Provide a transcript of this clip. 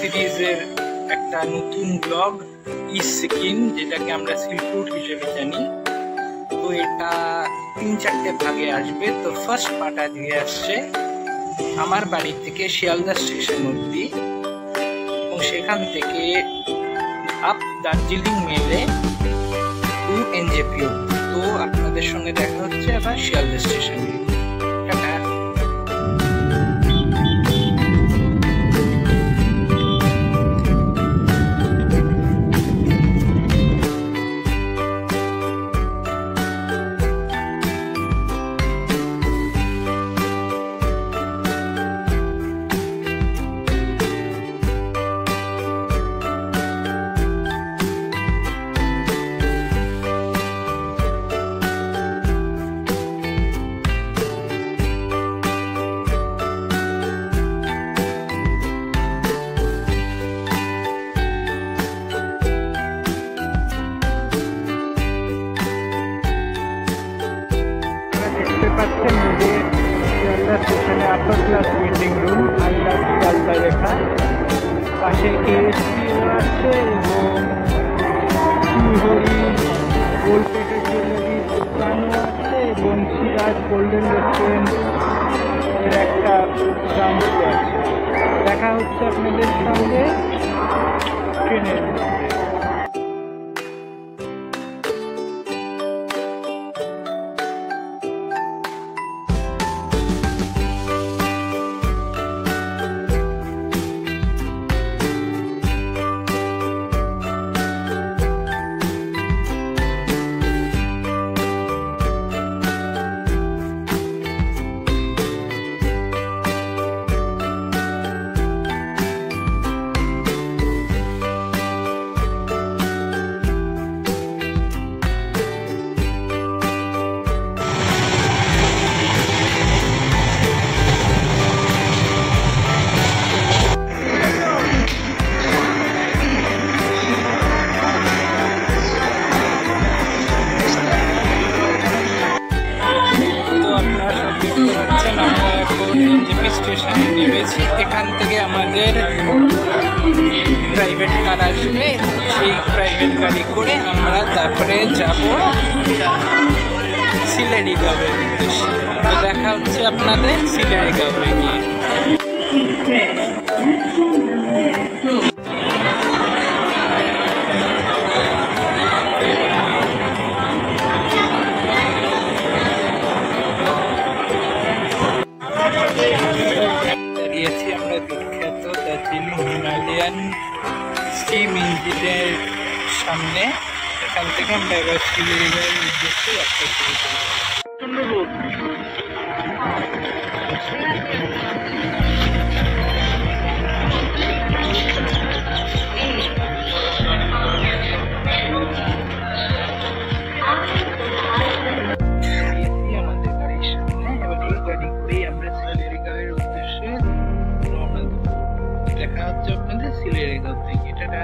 সিরিজের একটা নতুন ব্লগ ইস্ট সিকিম, যেটাকে আমরা সিল্ক রুট হিসেবে জানি। তো এটা 3-4টে ভাগে আসবে। তো ফার্স্ট পার্ট আজকে আসছে আমার বাড়ি থেকে শিয়ালদা স্টেশন অব্দি, এবং সেখান থেকে আপ দার্জিলিং মেলে টু এনজেপি অব্দি। তো আপনাদের সঙ্গে দেখা হচ্ছে আবার শিয়ালদা স্টেশনে। স্টেশনে upper class waiting room, under Sealdah লেখা, পাশে কেএসপি আছে এবং গোল প্লেটের জুয়েলারি দোকানও আছে, এবং সিরাজ গোল্ডেন রেস্টুরেন্ট এর একটা ব্রাঞ্চও আছে। দেখা হচ্ছে আপনাদের সঙ্গে ট্রেনের। স্টেশনে নেমেছি, এখান থেকে আমাদের প্রাইভেট কার আসবে। সেই প্রাইভেট গাড়ি করে আমরা তারপরে যাব সিলেরিগাঁওয়ের উদ্দেশ্যে। তো দেখা হচ্ছে আপনাদের সিলেরিগাঁওয়ে গিয়ে। দাঁড়িয়েছি আমরা বিখ্যাত দার্জিলিং হিমালয়ান স্টিম ইঞ্জিনের সামনে। এখান থেকে আমরা এবার সিলেরিগাঁওয়ের উদ্দেশ্যে যাত্রা শুরু করি। আমাদের গাড়ির সামনে, এবার এই গাড়ি করেই আমরা সিলেরিগাঁওয়ের উদ্দেশ্যে রওনা দেব। দেখা হচ্ছে আপনাদের সিলেরিগাঁও থেকে। এটা